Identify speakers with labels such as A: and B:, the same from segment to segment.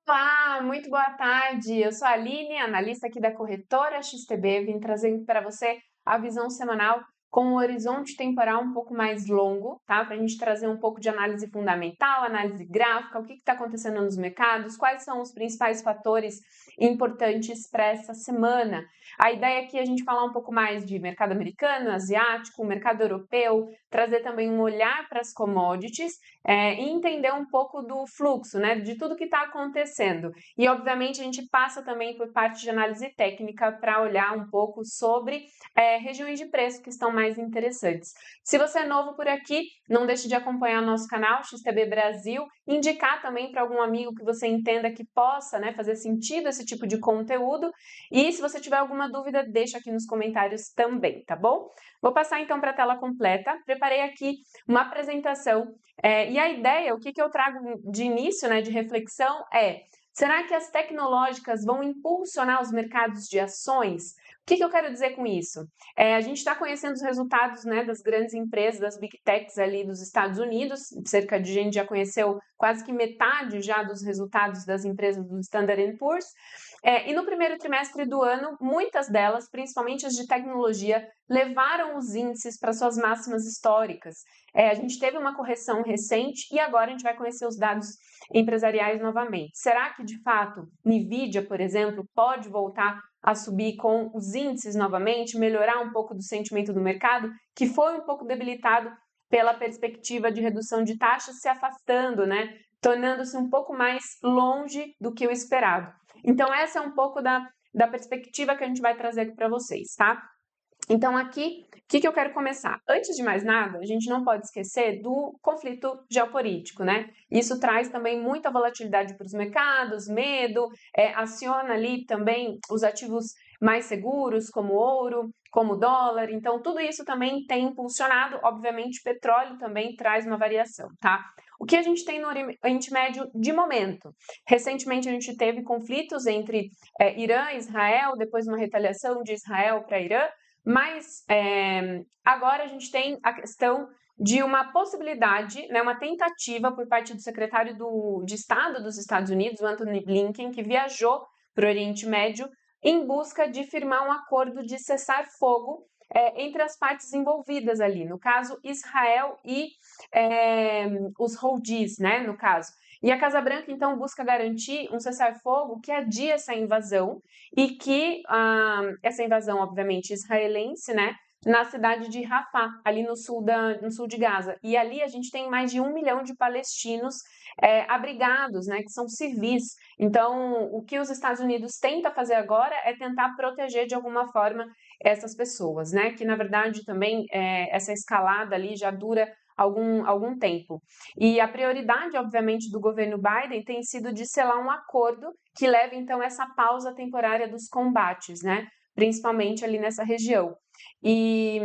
A: Olá, muito boa tarde. Eu sou a Aline, analista aqui da corretora XTB. Vim trazer para você a visão semanal com um horizonte temporal um pouco mais longo, tá? Para a gente trazer um pouco de análise fundamental, análise gráfica, o que está acontecendo nos mercados, quais são os principais fatores importantes para essa semana. A ideia aqui é a gente falar um pouco mais de mercado americano, asiático, mercado europeu, trazer também um olhar para as commodities e entender um pouco do fluxo, né, de tudo que está acontecendo. E, obviamente, a gente passa também por parte de análise técnica para olhar um pouco sobre regiões de preço que estão mais interessantes. Se você é novo por aqui, não deixe de acompanhar o nosso canal XTB Brasil, indicar também para algum amigo que você entenda que possa, né, fazer sentido esse tipo de conteúdo. E se você tiver alguma dúvida, deixa aqui nos comentários também, tá bom? Vou passar então para a tela completa. Preparei aqui uma apresentação e a ideia, o que eu trago de início, né, de reflexão é: será que as tecnológicas vão impulsionar os mercados de ações? O que eu quero dizer com isso? A gente está conhecendo os resultados, né, das grandes empresas, das Big Techs ali dos Estados Unidos, cerca de gente já conheceu quase que metade já dos resultados das empresas do Standard Poor's, e no primeiro trimestre do ano, muitas delas, principalmente as de tecnologia, levaram os índices para suas máximas históricas. A gente teve uma correção recente e agora a gente vai conhecer os dados empresariais novamente. Será que, de fato, Nvidia, por exemplo, pode voltar a subir com os índices novamente, melhorar um pouco do sentimento do mercado, que foi um pouco debilitado pela perspectiva de redução de taxas se afastando, né? Tornando-se um pouco mais longe do que o esperado. Então, essa é um pouco da perspectiva que a gente vai trazer aqui para vocês, tá? Então, aqui, o que eu quero começar? Antes de mais nada, a gente não pode esquecer do conflito geopolítico, né? Isso traz também muita volatilidade para os mercados, medo, aciona ali também os ativos mais seguros, como ouro, como dólar. Então, tudo isso também tem impulsionado. Obviamente, petróleo também traz uma variação, tá? O que a gente tem no Oriente Médio de momento? Recentemente, a gente teve conflitos entre Irã e Israel, depois uma retaliação de Israel para Irã. Mas agora a gente tem a questão de uma possibilidade, né, uma tentativa por parte do secretário de Estado dos Estados Unidos, o Antony Blinken, que viajou para o Oriente Médio em busca de firmar um acordo de cessar-fogo entre as partes envolvidas ali, no caso Israel e os Houthis, né, no caso. E a Casa Branca, então, busca garantir um cessar-fogo que adie essa invasão e que essa invasão, obviamente, israelense, né, na cidade de Rafah, ali no sul de Gaza. E ali a gente tem mais de 1 milhão de palestinos abrigados, né, que são civis. Então, o que os Estados Unidos tenta fazer agora é tentar proteger de alguma forma essas pessoas, né, que na verdade também essa escalada ali já dura algum tempo. E a prioridade, obviamente, do governo Biden tem sido de selar um acordo que leve, então, essa pausa temporária dos combates, né? Principalmente ali nessa região. E,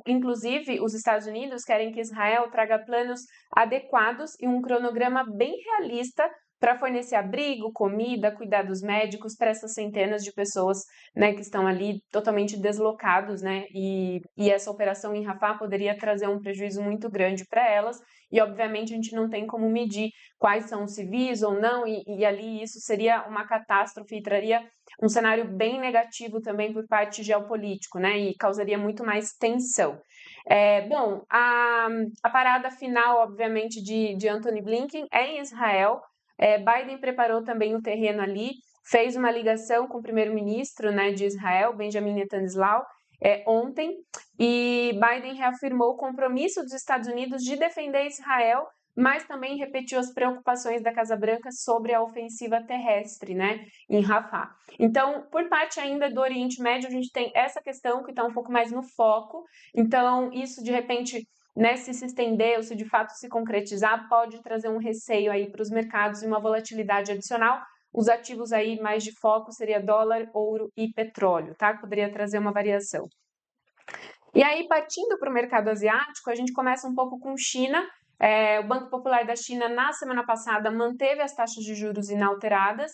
A: inclusive, os Estados Unidos querem que Israel traga planos adequados e um cronograma bem realista para fornecer abrigo, comida, cuidados médicos para essas centenas de pessoas, né, que estão ali totalmente deslocados, né, e essa operação em Rafah poderia trazer um prejuízo muito grande para elas, e obviamente a gente não tem como medir quais são os civis ou não, e ali isso seria uma catástrofe e traria um cenário bem negativo também por parte geopolítico, né, e causaria muito mais tensão. Bom, a parada final, obviamente, de Antony Blinken é em Israel. Biden preparou também o terreno ali, fez uma ligação com o primeiro-ministro, né, de Israel, Benjamin Netanyahu, ontem, e Biden reafirmou o compromisso dos Estados Unidos de defender Israel, mas também repetiu as preocupações da Casa Branca sobre a ofensiva terrestre, né, em Rafah. Então, por parte ainda do Oriente Médio, a gente tem essa questão que está um pouco mais no foco. Então, isso de repente, né, se estender ou se de fato se concretizar, pode trazer um receio aí para os mercados e uma volatilidade adicional. Os ativos aí mais de foco seria dólar, ouro e petróleo, tá? Poderia trazer uma variação. E aí, partindo para o mercado asiático, a gente começa um pouco com China. O Banco Popular da China, na semana passada, manteve as taxas de juros inalteradas.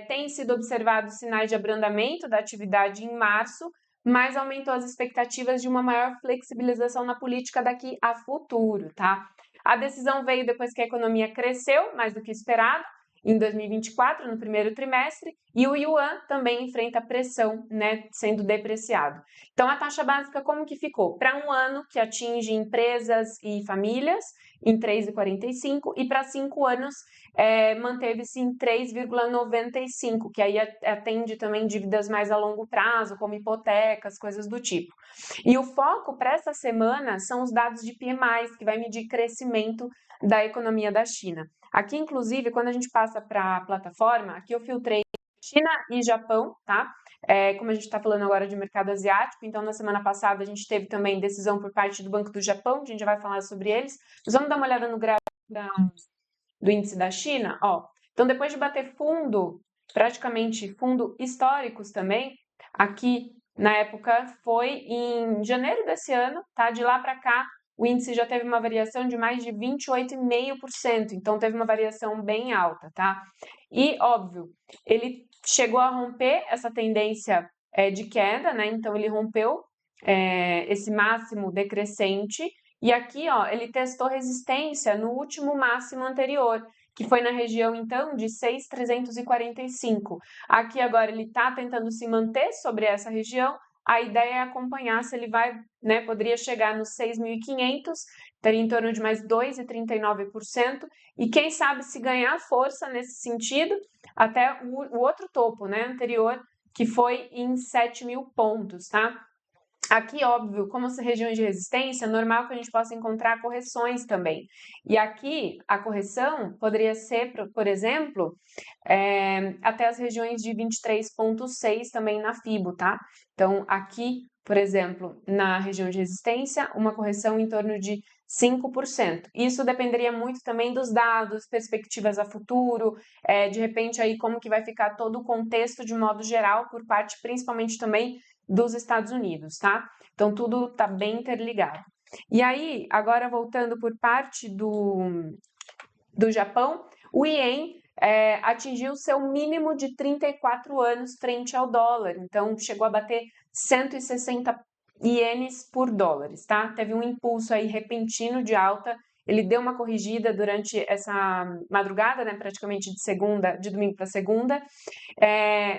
A: Tem sido observados sinais de abrandamento da atividade em março, mas aumentou as expectativas de uma maior flexibilização na política daqui a futuro, tá? A decisão veio depois que a economia cresceu mais do que esperado em 2024, no primeiro trimestre, e o yuan também enfrenta pressão, né, sendo depreciado. Então, a taxa básica como que ficou? Para um ano, que atinge empresas e famílias, em 3,45, e para 5 anos, manteve-se em 3,95, que aí atende também dívidas mais a longo prazo, como hipotecas, coisas do tipo. E o foco para essa semana são os dados de PMI, que vai medir crescimento da economia da China. Aqui, inclusive, quando a gente passa para a plataforma, aqui eu filtrei China e Japão, tá? Como a gente está falando agora de mercado asiático, então na semana passada a gente teve também decisão por parte do Banco do Japão, a gente já vai falar sobre eles. Mas vamos dar uma olhada no gráfico do índice da China, ó. Então, depois de bater fundo, praticamente fundo históricos também, aqui na época foi em janeiro desse ano, tá? De lá para cá, o índice já teve uma variação de mais de 28,5%, então teve uma variação bem alta, tá? E, óbvio, ele chegou a romper essa tendência de queda, né? Então, ele rompeu esse máximo decrescente, e aqui, ó, ele testou resistência no último máximo anterior, que foi na região, então, de 6,345. Aqui agora ele está tentando se manter sobre essa região. A ideia é acompanhar se ele vai, né, poderia chegar nos 6.500, teria em torno de mais 2,39%, e quem sabe se ganhar força nesse sentido, até o outro topo, né, anterior, que foi em 7.000 pontos, tá? Aqui, óbvio, como são regiões de resistência, é normal que a gente possa encontrar correções também. E aqui, a correção poderia ser, por exemplo, até as regiões de 23,6 também na FIBO, tá? Então, aqui, por exemplo, na região de resistência, uma correção em torno de 5%. Isso dependeria muito também dos dados, perspectivas a futuro, de repente aí como que vai ficar todo o contexto de modo geral, por parte principalmente também dos Estados Unidos, tá? Então, tudo tá bem interligado. E aí, agora voltando por parte do Japão, o Ien atingiu seu mínimo de 34 anos frente ao dólar, então chegou a bater 160 ienes por dólares, tá? Teve um impulso aí repentino de alta, ele deu uma corrigida durante essa madrugada, né, praticamente de domingo para segunda.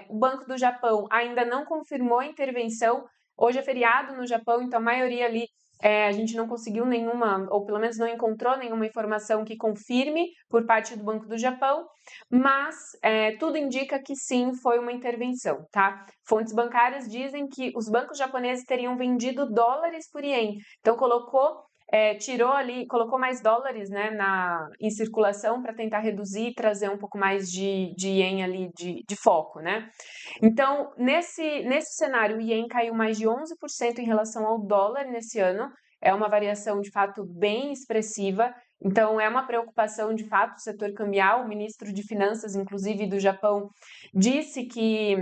A: O Banco do Japão ainda não confirmou a intervenção. Hoje é feriado no Japão, então a maioria ali a gente não conseguiu nenhuma, ou pelo menos não encontrou nenhuma informação que confirme por parte do Banco do Japão, mas tudo indica que sim, foi uma intervenção, tá? Fontes bancárias dizem que os bancos japoneses teriam vendido dólares por ien, então tirou ali, colocou mais dólares, né, em circulação para tentar reduzir e trazer um pouco mais de ien ali de foco, né? Então, nesse cenário, o ien caiu mais de 11% em relação ao dólar nesse ano, é uma variação de fato bem expressiva, então é uma preocupação de fato o setor cambial. O ministro de Finanças, inclusive do Japão, disse que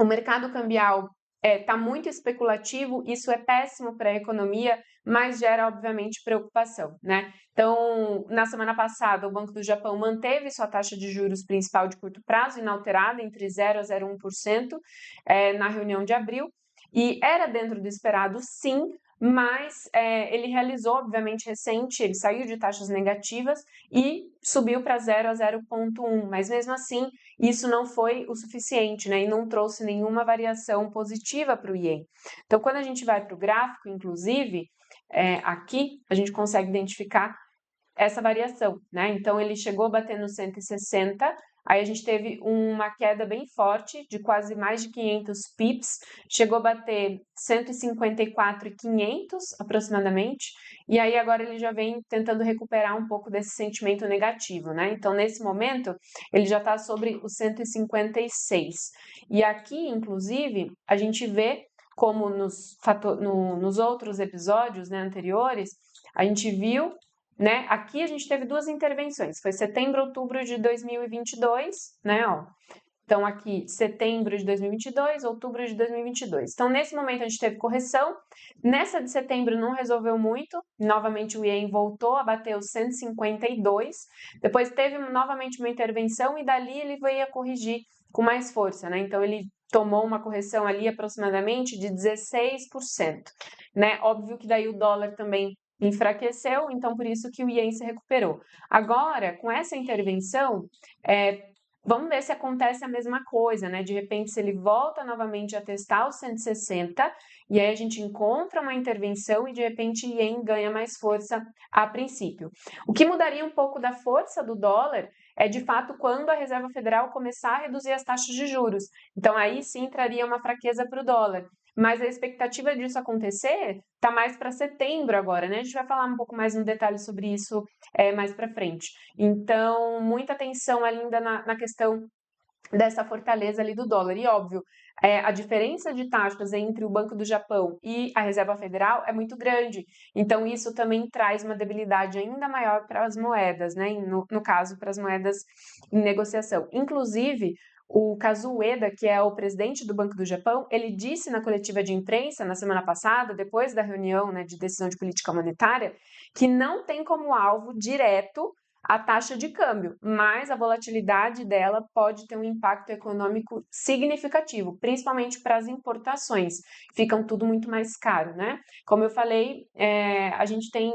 A: o mercado cambial está muito especulativo, isso é péssimo para a economia, mas gera, obviamente, preocupação, né? Então, na semana passada, o Banco do Japão manteve sua taxa de juros principal de curto prazo inalterada entre 0 a 0,1% na reunião de abril, e era dentro do esperado, sim, mas ele realizou, obviamente, recente, ele saiu de taxas negativas e subiu para 0 a 0,1, mas mesmo assim, isso não foi o suficiente, né? E não trouxe nenhuma variação positiva para o ien. Então, quando a gente vai para o gráfico, inclusive, aqui a gente consegue identificar essa variação, né? Então, ele chegou a bater no 160, aí a gente teve uma queda bem forte, de quase mais de 500 pips, chegou a bater 154,500 aproximadamente, e aí agora ele já vem tentando recuperar um pouco desse sentimento negativo, né? Então, nesse momento, ele já está sobre os 156. E aqui, inclusive, a gente vê como nos outros episódios, né, anteriores, a gente viu, né? Aqui a gente teve duas intervenções, foi setembro, outubro de 2022, né? Ó. Então, aqui, setembro de 2022, outubro de 2022. Então, nesse momento, a gente teve correção. Nessa de setembro, não resolveu muito. Novamente, o ien voltou a bater os 152. Depois, teve novamente uma intervenção e dali ele veio a corrigir com mais força, né? Então, ele tomou uma correção ali aproximadamente de 16%, né? Óbvio que daí o dólar também enfraqueceu, então por isso que o ien se recuperou. Agora, com essa intervenção, vamos ver se acontece a mesma coisa, né? De repente, se ele volta novamente a testar os 160, e aí a gente encontra uma intervenção e de repente o ien ganha mais força a princípio. O que mudaria um pouco da força do dólar é de fato quando a Reserva Federal começar a reduzir as taxas de juros. Então aí sim traria uma fraqueza para o dólar. Mas a expectativa disso acontecer está mais para setembro agora, né? A gente vai falar um pouco mais no detalhe sobre isso mais para frente. Então, muita atenção ainda na questão dessa fortaleza ali do dólar. E óbvio, a diferença de taxas entre o Banco do Japão e a Reserva Federal é muito grande. Então, isso também traz uma debilidade ainda maior para as moedas, né? No caso, para as moedas em negociação. Inclusive, o Kazuo Ueda, que é o presidente do Banco do Japão, ele disse na coletiva de imprensa na semana passada, depois da reunião, né, de decisão de política monetária, que não tem como alvo direto a taxa de câmbio, mas a volatilidade dela pode ter um impacto econômico significativo, principalmente para as importações, ficam tudo muito mais caro, né? Como eu falei, a gente tem,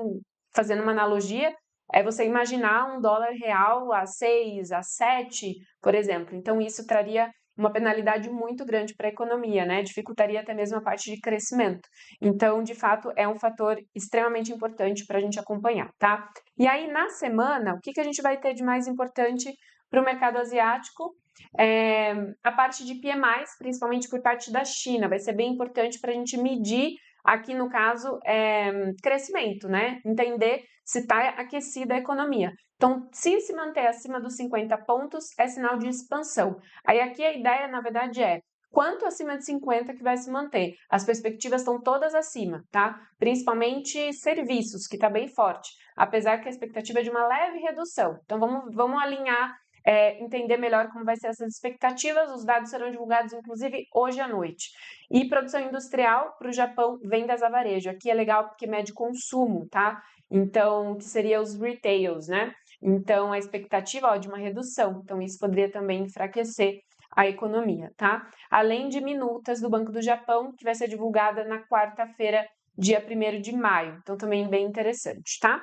A: fazendo uma analogia, é você imaginar um dólar real a 6, a 7, por exemplo. Então, isso traria uma penalidade muito grande para a economia, né? Dificultaria até mesmo a parte de crescimento. Então, de fato, é um fator extremamente importante para a gente acompanhar, tá? E aí, na semana, o que a gente vai ter de mais importante para o mercado asiático? A parte de PMIs, principalmente por parte da China, vai ser bem importante para a gente medir, aqui no caso, crescimento, né? Entender se está aquecida a economia. Então, se manter acima dos 50 pontos, é sinal de expansão. Aí aqui a ideia, na verdade, é quanto acima de 50 que vai se manter. As perspectivas estão todas acima, tá? Principalmente serviços, que está bem forte, apesar que a expectativa é de uma leve redução. Então, vamos alinhar, entender melhor como vai ser essas expectativas. Os dados serão divulgados, inclusive, hoje à noite. E produção industrial para o Japão, vendas a varejo. Aqui é legal porque mede consumo, tá? Então, que seria os retails, né? Então, a expectativa de uma redução. Então, isso poderia também enfraquecer a economia, tá? Além de minutas do Banco do Japão, que vai ser divulgada na quarta-feira, dia 1º de maio. Então, também bem interessante, tá?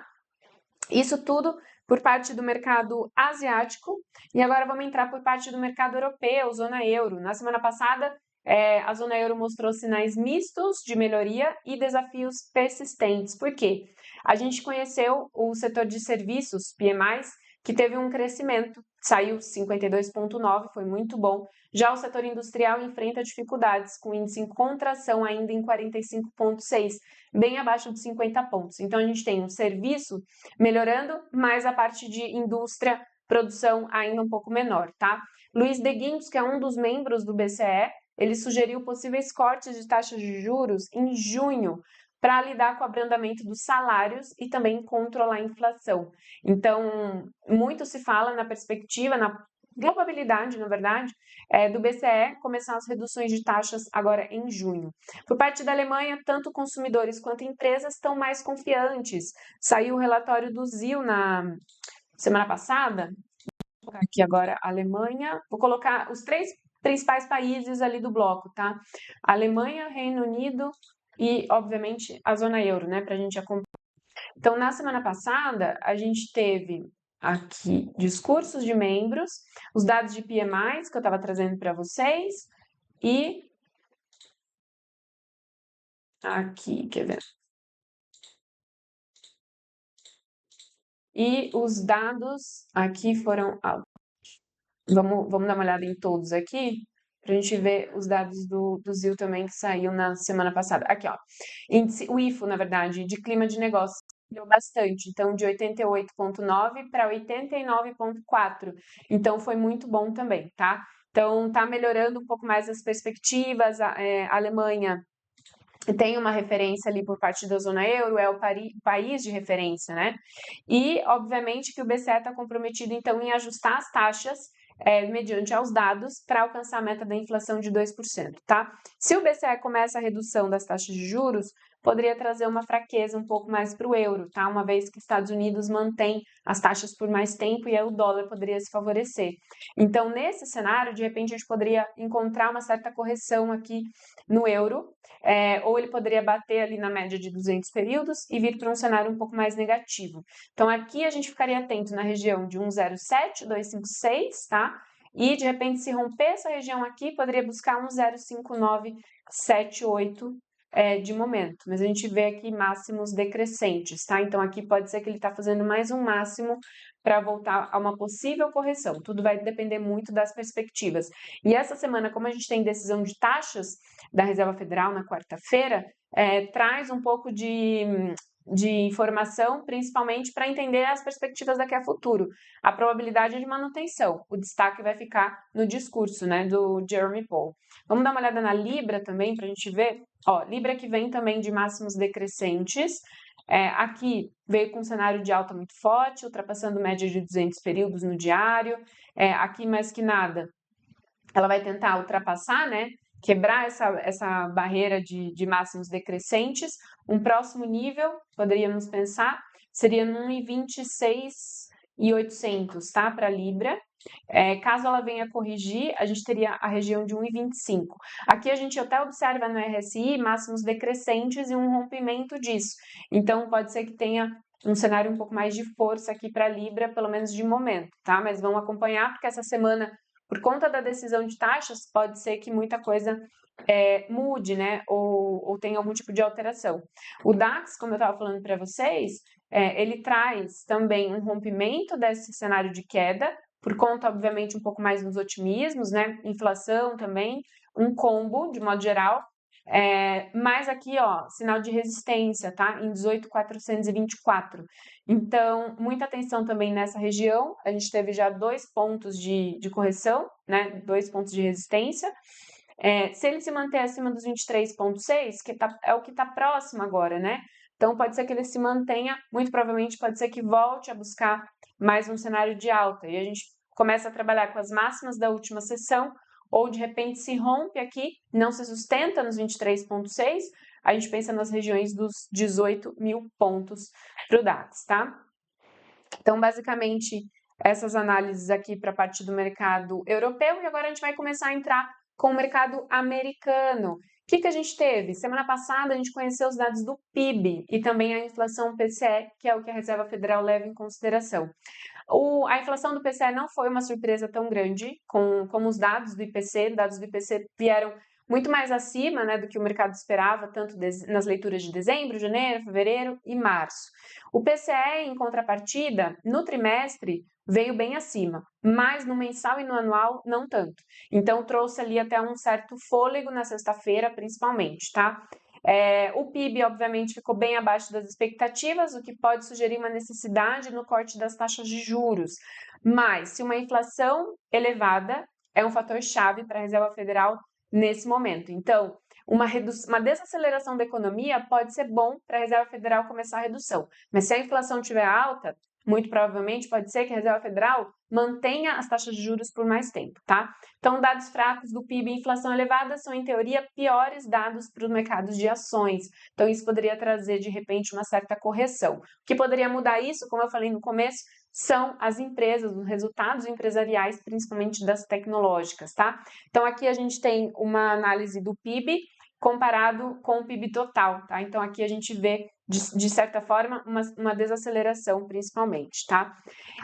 A: Isso tudo por parte do mercado asiático. E agora vamos entrar por parte do mercado europeu, zona euro. Na semana passada, a zona euro mostrou sinais mistos de melhoria e desafios persistentes. Por quê? A gente conheceu o setor de serviços, PMIs, que teve um crescimento, saiu 52,9, foi muito bom. Já o setor industrial enfrenta dificuldades, com índice em contração ainda em 45,6, bem abaixo de 50 pontos. Então, a gente tem um serviço melhorando, mas a parte de indústria, produção ainda um pouco menor, tá? Luiz de Guindos, que é um dos membros do BCE, ele sugeriu possíveis cortes de taxas de juros em junho para lidar com o abrandamento dos salários e também controlar a inflação. Então, muito se fala na perspectiva, na probabilidade, na verdade, do BCE começar as reduções de taxas agora em junho. Por parte da Alemanha, tanto consumidores quanto empresas estão mais confiantes. Saiu o relatório do ZIL na semana passada. Vou colocar aqui agora a Alemanha. Vou colocar os 3 principais países ali do bloco, tá? Alemanha, Reino Unido e, obviamente, a zona euro, né? Para a gente acompanhar. Então, na semana passada, a gente teve aqui discursos de membros, os dados de PMIs que eu estava trazendo para vocês e aqui, quer ver? E os dados aqui foram altos. Vamos dar uma olhada em todos aqui, para a gente ver os dados do ZIL também, que saiu na semana passada. Aqui, ó. O IFO, na verdade, de clima de negócio, deu bastante. Então, de 88,9 para 89,4. Então, foi muito bom também, tá? Então, tá melhorando um pouco mais as perspectivas. A Alemanha tem uma referência ali por parte da zona euro, é o país de referência, né? E, obviamente, que o BCE está comprometido, então, em ajustar as taxas mediante aos dados para alcançar a meta da inflação de 2%, tá? Se o BCE começa a redução das taxas de juros, poderia trazer uma fraqueza um pouco mais para o euro, tá? Uma vez que Estados Unidos mantém as taxas por mais tempo e aí o dólar poderia se favorecer. Então, nesse cenário, de repente, a gente poderia encontrar uma certa correção aqui no euro, ou ele poderia bater ali na média de 200 períodos e vir para um cenário um pouco mais negativo. Então, aqui a gente ficaria atento na região de 1,07, 256, tá? E, de repente, se romper essa região aqui, poderia buscar 1,05978 de momento. Mas a gente vê aqui máximos decrescentes, tá? Então, aqui pode ser que ele está fazendo mais um máximo para voltar a uma possível correção. Tudo vai depender muito das perspectivas. E essa semana, como a gente tem decisão de taxas da Reserva Federal na quarta-feira, traz um pouco de informação, principalmente para entender as perspectivas daqui a futuro. A probabilidade de manutenção, o destaque vai ficar no discurso, né, do Jeremy Powell. Vamos dar uma olhada na Libra também, para a gente ver. Ó, Libra que vem também de máximos decrescentes. Aqui veio com um cenário de alta muito forte, ultrapassando média de 200 períodos no diário. Aqui, mais que nada, ela vai tentar ultrapassar, né? Quebrar essa barreira de máximos decrescentes. Um próximo nível, poderíamos pensar, seria no 1,26,800, tá? Para a Libra. Caso ela venha corrigir, a gente teria a região de 1,25. Aqui a gente até observa no RSI máximos decrescentes e um rompimento disso. Então, pode ser que tenha um cenário um pouco mais de força aqui para a Libra, pelo menos de momento, tá? Mas vamos acompanhar, porque essa semana, por conta da decisão de taxas, pode ser que muita coisa mude, né? Ou tenha algum tipo de alteração. O DAX, como eu estava falando para vocês, ele traz também um rompimento desse cenário de queda, por conta, obviamente, um pouco mais dos otimismos, né? Inflação também, um combo, de modo geral. Mas aqui, ó, sinal de resistência, tá? Em 18.424. Então, muita atenção também nessa região. A gente teve já 2 pontos de correção, né? 2 pontos de resistência. Se ele se manter acima dos 23,6, que é o que está próximo agora, né? Então, pode ser que ele se mantenha, muito provavelmente pode ser que volte a buscar mais um cenário de alta. E a gente começa a trabalhar com as máximas da última sessão, ou de repente se rompe aqui, não se sustenta nos 23,6, a gente pensa nas regiões dos 18 mil pontos para o DAX, tá? Então, basicamente, essas análises aqui para a parte do mercado europeu, e agora a gente vai começar a entrar com o mercado americano. O que a gente teve? Semana passada a gente conheceu os dados do PIB e também a inflação PCE, que é o que a Reserva Federal leva em consideração. A inflação do PCE não foi uma surpresa tão grande como os dados do IPC. Dados do IPC vieram muito mais acima, né, do que o mercado esperava, tanto nas leituras de dezembro, janeiro, fevereiro e março. O PCE, em contrapartida, no trimestre, veio bem acima, mas no mensal e no anual, não tanto. Então, trouxe ali até um certo fôlego na sexta-feira, principalmente, tá? O PIB, obviamente, ficou bem abaixo das expectativas, o que pode sugerir uma necessidade no corte das taxas de juros. Mas, se uma inflação elevada é um fator chave para a Reserva Federal nesse momento. Então, uma desaceleração da economia pode ser bom para a Reserva Federal começar a redução. Mas se a inflação estiver alta, muito provavelmente pode ser que a Reserva Federal mantenha as taxas de juros por mais tempo, tá? Então, dados fracos do PIB e inflação elevada são, em teoria, piores dados para os mercados de ações. Então, isso poderia trazer, de repente, uma certa correção. O que poderia mudar isso, como eu falei no começo, são as empresas, os resultados empresariais, principalmente das tecnológicas, tá? Então, aqui a gente tem uma análise do PIB comparado com o PIB total, tá? Então, aqui a gente vê, de certa forma, uma desaceleração, principalmente, tá?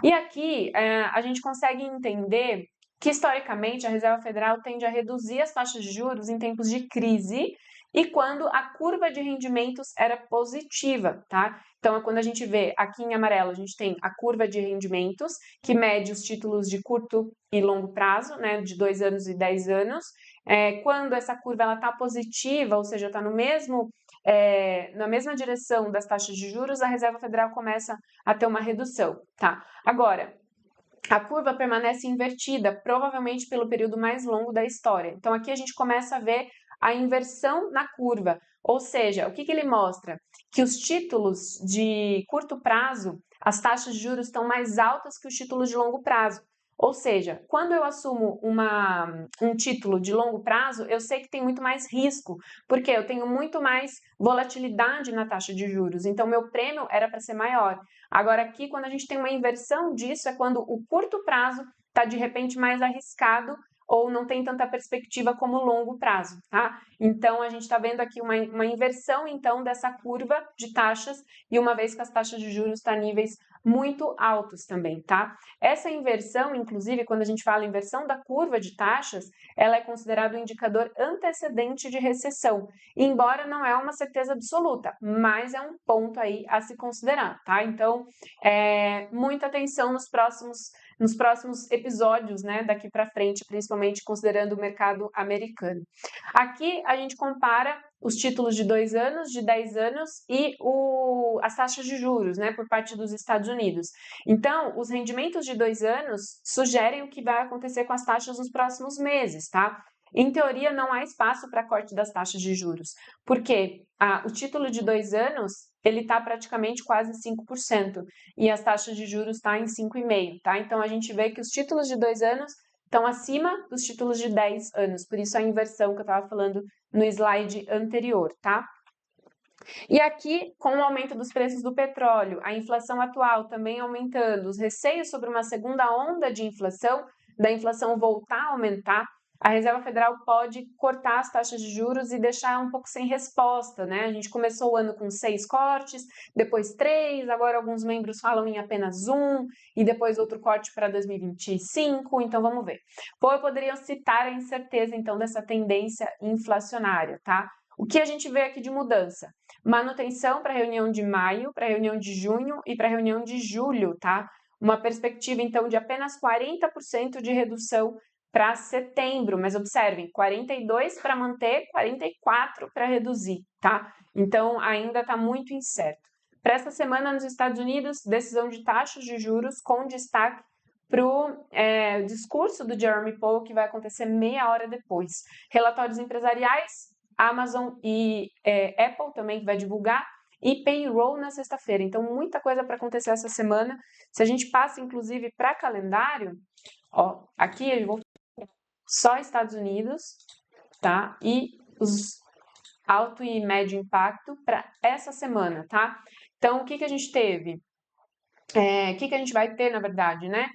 A: E aqui a gente consegue entender que, historicamente, a Reserva Federal tende a reduzir as taxas de juros em tempos de crise e quando a curva de rendimentos era positiva, tá? Então, quando a gente vê aqui em amarelo, a gente tem a curva de rendimentos, que mede os títulos de curto e longo prazo, né, de 2 anos e 10 anos. Quando essa curva está positiva, ou seja, está no mesmo, na mesma direção das taxas de juros, a Reserva Federal começa a ter uma redução, tá? Agora, a curva permanece invertida, provavelmente pelo período mais longo da história. Então, aqui a gente começa a ver a inversão na curva, ou seja, o que ele mostra? Que os títulos de curto prazo, as taxas de juros estão mais altas que os títulos de longo prazo. Ou seja, quando eu assumo um título de longo prazo, eu sei que tem muito mais risco, porque eu tenho muito mais volatilidade na taxa de juros, então meu prêmio era para ser maior. Agora, aqui, quando a gente tem uma inversão disso, é quando o curto prazo está de repente mais arriscado ou não tem tanta perspectiva como o longo prazo, tá? Então, a gente está vendo aqui uma inversão, então, dessa curva de taxas, e uma vez que as taxas de juros estão a níveis muito altos também, tá? Essa inversão, inclusive, quando a gente fala inversão da curva de taxas, ela é considerada um indicador antecedente de recessão, embora não é uma certeza absoluta, mas é um ponto aí a se considerar, tá? Então, muita atenção nos próximos episódios, né, daqui para frente, principalmente considerando o mercado americano. Aqui a gente compara os títulos de 2 anos, de 10 anos e as taxas de juros, né, por parte dos Estados Unidos. Então, os rendimentos de 2 anos sugerem o que vai acontecer com as taxas nos próximos meses, tá? Em teoria, não há espaço para corte das taxas de juros, porque o título de 2 anos ele está praticamente quase 5% e as taxas de juros estão em 5,5%, tá? Então, a gente vê que os títulos de 2 anos estão acima dos títulos de 10 anos, por isso a inversão que eu estava falando no slide anterior, tá? E aqui, com o aumento dos preços do petróleo, a inflação atual também aumentando, os receios sobre uma segunda onda de inflação, da inflação voltar a aumentar, a Reserva Federal pode cortar as taxas de juros e deixar um pouco sem resposta, né? A gente começou o ano com 6 cortes, depois 3, agora alguns membros falam em apenas 1, e depois outro corte para 2025, então vamos ver. Poderiam citar a incerteza, então, dessa tendência inflacionária, tá? O que a gente vê aqui de mudança? Manutenção para a reunião de maio, para a reunião de junho e para a reunião de julho, tá? Uma perspectiva, então, de apenas 40% de redução para setembro, mas observem, 42 para manter, 44 para reduzir, tá? Então, ainda está muito incerto. Para essa semana, nos Estados Unidos, decisão de taxas de juros com destaque para o discurso do Jeremy Powell, que vai acontecer meia hora depois. Relatórios empresariais, Amazon e Apple também que vai divulgar, e payroll na sexta-feira. Então, muita coisa para acontecer essa semana. Se a gente passa, inclusive, para calendário, ó, aqui eu vou só Estados Unidos, tá? E os alto e médio impacto para essa semana, tá? Então, o que a gente teve? O que a gente vai ter, na verdade, né?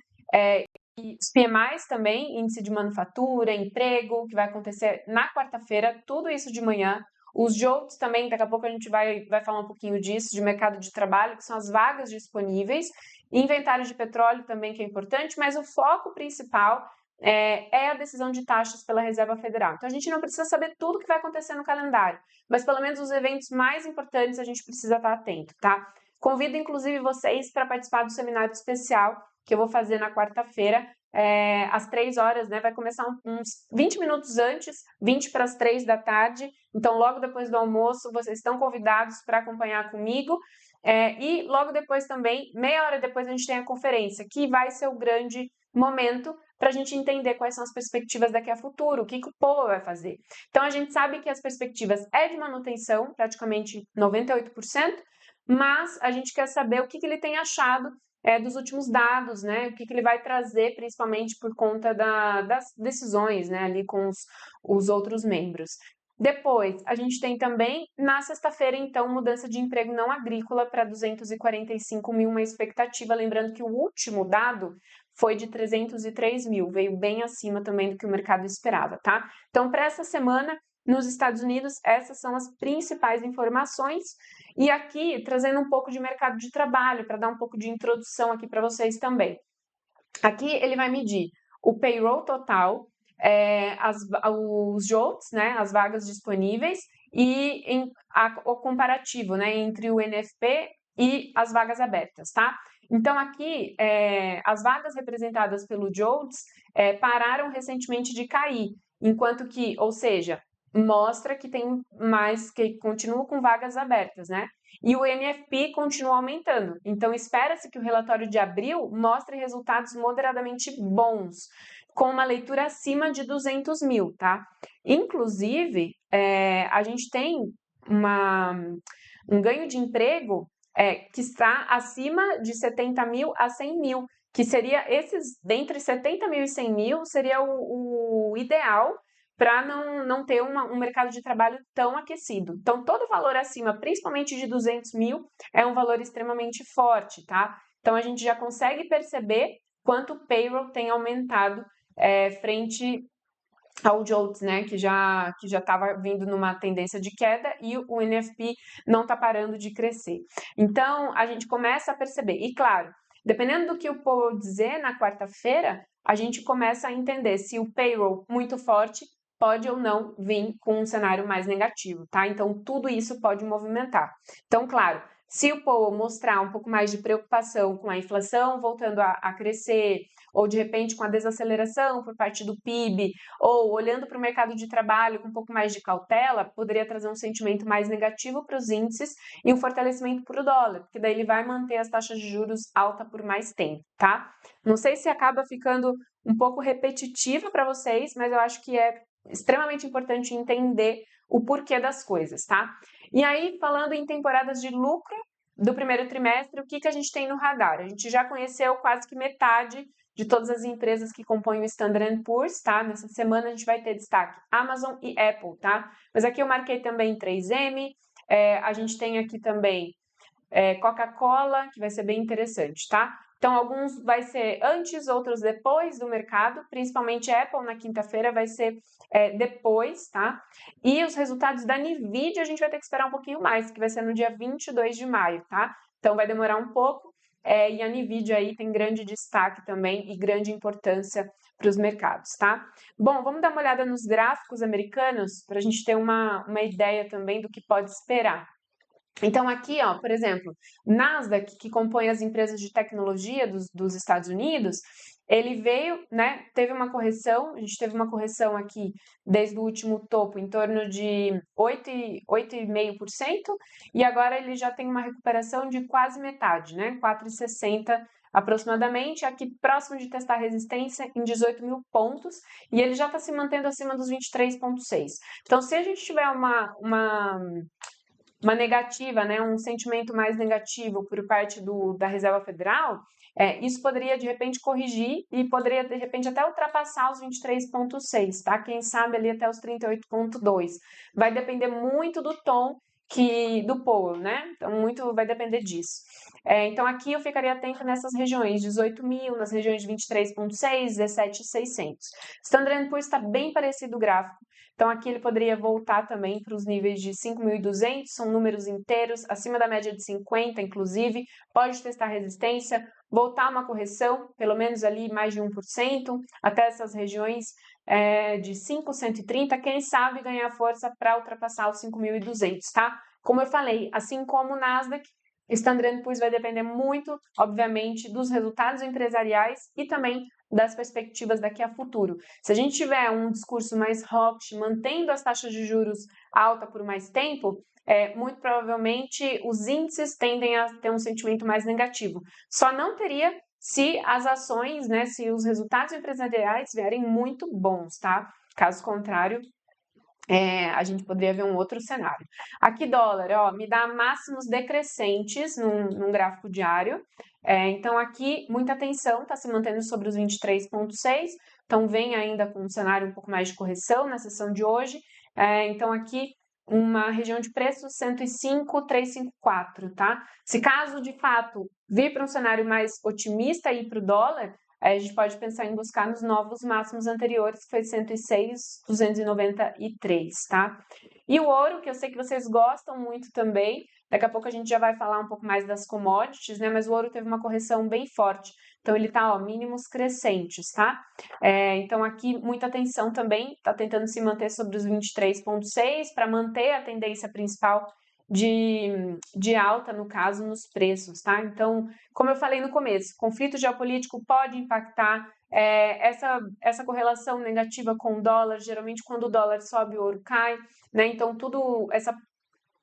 A: Os PMIs também, índice de manufatura, emprego, que vai acontecer na quarta-feira, tudo isso de manhã. Os JOLTS também, daqui a pouco a gente vai falar um pouquinho disso, de mercado de trabalho, que são as vagas disponíveis. Inventário de petróleo também, que é importante, mas o foco principal é a decisão de taxas pela Reserva Federal. Então, a gente não precisa saber tudo o que vai acontecer no calendário, mas pelo menos os eventos mais importantes a gente precisa estar atento, tá? Convido, inclusive, vocês para participar do seminário especial que eu vou fazer na quarta-feira, às 3 horas, né? Vai começar uns 20 minutos antes, 20 para as 3 da tarde. Então, logo depois do almoço, vocês estão convidados para acompanhar comigo. E logo depois também, meia hora depois, a gente tem a conferência, que vai ser o grande momento para a gente entender quais são as perspectivas daqui a futuro, o que o Powell vai fazer. Então, a gente sabe que as perspectivas é de manutenção, praticamente 98%, mas a gente quer saber o que ele tem achado dos últimos dados, né? O que ele vai trazer, principalmente por conta das decisões, né? Ali com os outros membros. Depois, a gente tem também, na sexta-feira, então, mudança de emprego não agrícola para 245 mil, uma expectativa, lembrando que o último dado foi de 303 mil, veio bem acima também do que o mercado esperava, tá? Então, para essa semana, nos Estados Unidos, essas são as principais informações. E aqui, trazendo um pouco de mercado de trabalho, para dar um pouco de introdução aqui para vocês também. Aqui ele vai medir o payroll total, os JOLTS, né, as vagas disponíveis, e o comparativo, né, entre o NFP e as vagas abertas, tá? Então, aqui, as vagas representadas pelo JOLTS pararam recentemente de cair, enquanto que, ou seja, mostra que tem mais, que continua com vagas abertas, né? E o NFP continua aumentando. Então, espera-se que o relatório de abril mostre resultados moderadamente bons, com uma leitura acima de 200 mil, tá? Inclusive, a gente tem um ganho de emprego que está acima de 70 mil a 100 mil. que seria esses, dentre 70 mil e 100 mil, seria o ideal para não ter um mercado de trabalho tão aquecido. Então, todo valor acima, principalmente de 200 mil, é um valor extremamente forte, tá? Então, a gente já consegue perceber quanto o payroll tem aumentado frente ao JOLTS, né, que já estava vindo numa tendência de queda e o NFP não está parando de crescer. Então, a gente começa a perceber, e claro, dependendo do que o Powell dizer na quarta-feira, a gente começa a entender se o payroll muito forte pode ou não vir com um cenário mais negativo, tá? Então, tudo isso pode movimentar. Então, claro, se o Powell mostrar um pouco mais de preocupação com a inflação voltando a crescer, ou de repente com a desaceleração por parte do PIB, ou olhando para o mercado de trabalho com um pouco mais de cautela, poderia trazer um sentimento mais negativo para os índices e um fortalecimento para o dólar, porque daí ele vai manter as taxas de juros alta por mais tempo, tá? Não sei se acaba ficando um pouco repetitiva para vocês, mas eu acho que é extremamente importante entender o porquê das coisas, tá? E aí, falando em temporadas de lucro do primeiro trimestre, o que a gente tem no radar? A gente já conheceu quase que metade de todas as empresas que compõem o Standard & Poor's, tá? Nessa semana a gente vai ter destaque Amazon e Apple, tá? Mas aqui eu marquei também 3M, a gente tem aqui também Coca-Cola, que vai ser bem interessante, tá? Então, alguns vai ser antes, outros depois do mercado, principalmente Apple na quinta-feira vai ser depois, tá? E os resultados da NVIDIA a gente vai ter que esperar um pouquinho mais, que vai ser no dia 22 de maio, tá? Então, vai demorar um pouco, e a NVIDIA aí tem grande destaque também e grande importância para os mercados, tá? Bom, vamos dar uma olhada nos gráficos americanos para a gente ter uma ideia também do que pode esperar. Então, aqui, ó, por exemplo, Nasdaq, que compõe as empresas de tecnologia dos Estados Unidos, ele veio, né, teve uma correção, a gente teve uma correção aqui desde o último topo em torno de 8,5%, e agora ele já tem uma recuperação de quase metade, né, 4,60 aproximadamente, aqui próximo de testar resistência em 18 mil pontos, e ele já está se mantendo acima dos 23,6. Então, se a gente tiver uma negativa, né, um sentimento mais negativo por parte da Reserva Federal, isso poderia de repente corrigir e poderia de repente até ultrapassar os 23,6, tá? Quem sabe ali até os 38,2. Vai depender muito do tom do Powell, né? Então, muito vai depender disso. Então, aqui eu ficaria atento nessas regiões, 18 mil, nas regiões de 23,6, 17,600. Standard & Poor's está bem parecido o gráfico. Então, aqui ele poderia voltar também para os níveis de 5.200, são números inteiros, acima da média de 50, inclusive, pode testar resistência, voltar uma correção, pelo menos ali mais de 1%, até essas regiões de 5.130, quem sabe ganhar força para ultrapassar os 5.200, tá? Como eu falei, assim como o Nasdaq, Standard & Poor's vai depender muito, obviamente, dos resultados empresariais e também das perspectivas daqui a futuro. Se a gente tiver um discurso mais hawkish, mantendo as taxas de juros alta por mais tempo, muito provavelmente os índices tendem a ter um sentimento mais negativo. Só não teria se as ações, né, se os resultados empresariais vierem muito bons, tá? Caso contrário, a gente poderia ver um outro cenário. Aqui dólar, ó, me dá máximos decrescentes num gráfico diário. Então aqui, muita atenção, está se mantendo sobre os 23,6. Então vem ainda com um cenário um pouco mais de correção na sessão de hoje. Então aqui, uma região de preço 105,354, tá? Se caso de fato vir para um cenário mais otimista e para o dólar, aí a gente pode pensar em buscar nos novos máximos anteriores, que foi 106,293, tá? E o ouro, que eu sei que vocês gostam muito também, daqui a pouco a gente já vai falar um pouco mais das commodities, né? Mas o ouro teve uma correção bem forte. Então, ele tá, ó, mínimos crescentes, tá? Então, aqui, muita atenção também, tá tentando se manter sobre os 23,6 para manter a tendência principal de alta, no caso, nos preços, tá? Então, como eu falei no começo, conflito geopolítico pode impactar essa correlação negativa com o dólar, geralmente quando o dólar sobe, o ouro cai, né? Então, essa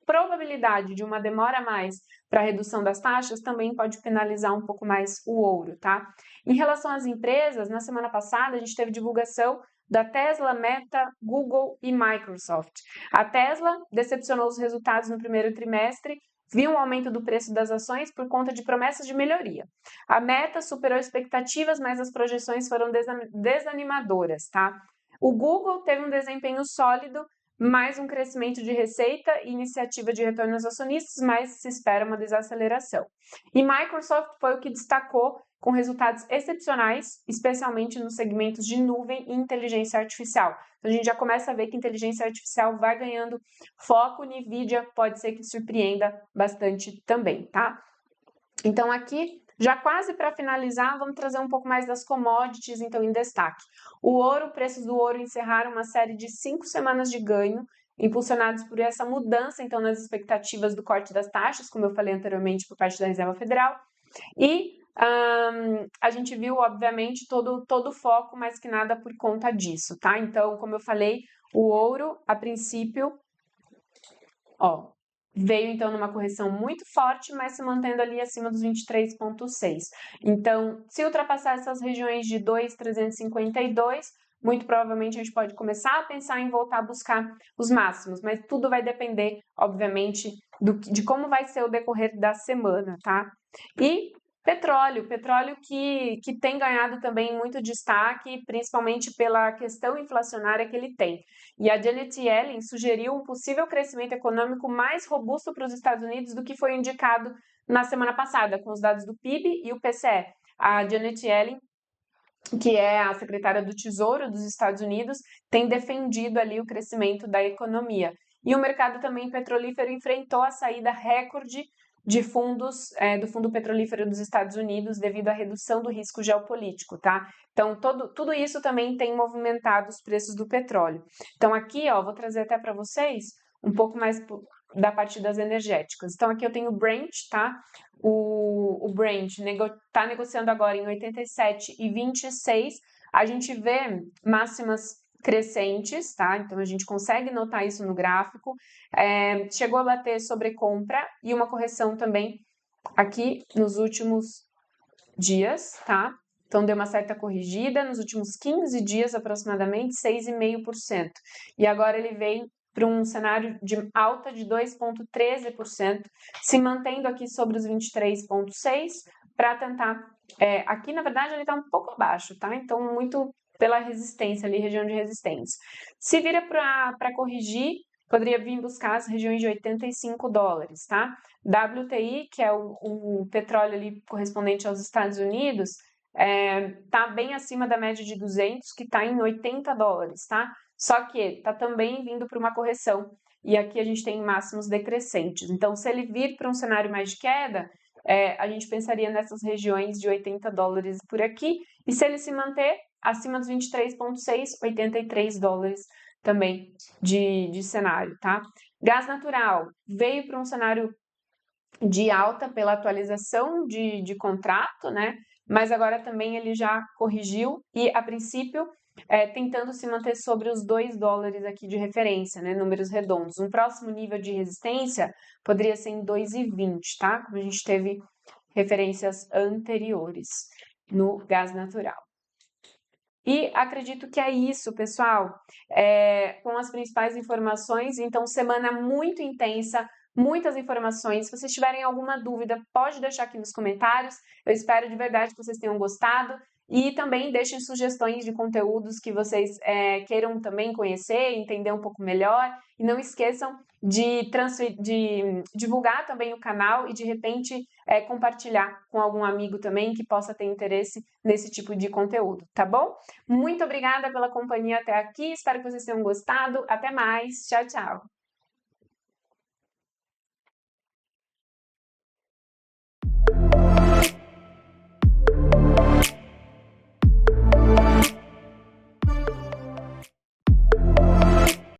A: probabilidade de uma demora a mais para a redução das taxas também pode penalizar um pouco mais o ouro, tá? Em relação às empresas, na semana passada a gente teve divulgação da Tesla, Meta, Google e Microsoft. A Tesla decepcionou os resultados no primeiro trimestre, viu um aumento do preço das ações por conta de promessas de melhoria. A meta superou expectativas, mas as projeções foram desanimadoras, tá? O Google teve um desempenho sólido, mais um crescimento de receita e iniciativa de retorno aos acionistas, mas se espera uma desaceleração. E Microsoft foi o que destacou com resultados excepcionais, especialmente nos segmentos de nuvem e inteligência artificial. Então, a gente já começa a ver que inteligência artificial vai ganhando foco, NVIDIA pode ser que surpreenda bastante também, tá? Então, aqui, já quase para finalizar, vamos trazer um pouco mais das commodities, então, em destaque. O ouro, preços do ouro encerraram uma série de 5 semanas de ganho, impulsionados por essa mudança, então, nas expectativas do corte das taxas, como eu falei anteriormente, por parte da Reserva Federal, e a gente viu, obviamente, todo o foco, mais que nada por conta disso, tá? Então, como eu falei, o ouro, a princípio, ó, veio então numa correção muito forte, mas se mantendo ali acima dos 23,6. Então, se ultrapassar essas regiões de 2,352, muito provavelmente a gente pode começar a pensar em voltar a buscar os máximos, mas tudo vai depender, obviamente, de como vai ser o decorrer da semana, tá? E petróleo que tem ganhado também muito destaque, principalmente pela questão inflacionária que ele tem. E a Janet Yellen sugeriu um possível crescimento econômico mais robusto para os Estados Unidos do que foi indicado na semana passada, com os dados do PIB e o PCE. A Janet Yellen, que é a secretária do Tesouro dos Estados Unidos, tem defendido ali o crescimento da economia. E o mercado também petrolífero enfrentou a saída recorde de fundos do Fundo Petrolífero dos Estados Unidos devido à redução do risco geopolítico, tá? Então, tudo isso também tem movimentado os preços do petróleo. Então, aqui, ó, vou trazer até para vocês um pouco mais da parte das energéticas. Então, aqui eu tenho o Brent, tá? O Brent está negociando agora em 87,26. A gente vê máximas crescentes, tá? Então, a gente consegue notar isso no gráfico. Chegou a bater sobrecompra e uma correção também aqui nos últimos dias, tá? Então, deu uma certa corrigida nos últimos 15 dias, aproximadamente 6,5%. E agora ele veio para um cenário de alta de 2,13%, se mantendo aqui sobre os 23,6% para tentar... aqui, na verdade, ele está um pouco abaixo, tá? Então, muito pela resistência ali, região de resistência. Se vira para corrigir, poderia vir buscar as regiões de $85, tá? WTI, que é o petróleo ali correspondente aos Estados Unidos, tá bem acima da média de 200, que está em $80, tá? Só que está também vindo para uma correção, e aqui a gente tem máximos decrescentes. Então, se ele vir para um cenário mais de queda, a gente pensaria nessas regiões de $80 por aqui, e se ele se manter acima dos 23,6, $83 também de cenário, tá? Gás natural veio para um cenário de alta pela atualização de contrato, né? Mas agora também ele já corrigiu e, a princípio, tentando se manter sobre os $2 aqui de referência, né? Números redondos. Um próximo nível de resistência poderia ser em 2,20, tá? Como a gente teve referências anteriores no gás natural. E acredito que é isso, pessoal, com as principais informações. Então, semana muito intensa, muitas informações. Se vocês tiverem alguma dúvida, pode deixar aqui nos comentários. Eu espero de verdade que vocês tenham gostado. E também deixem sugestões de conteúdos que vocês queiram também conhecer, entender um pouco melhor. E não esqueçam de divulgar também o canal e, de repente, compartilhar com algum amigo também que possa ter interesse nesse tipo de conteúdo, tá bom? Muito obrigada pela companhia até aqui, espero que vocês tenham gostado. Até mais, tchau, tchau!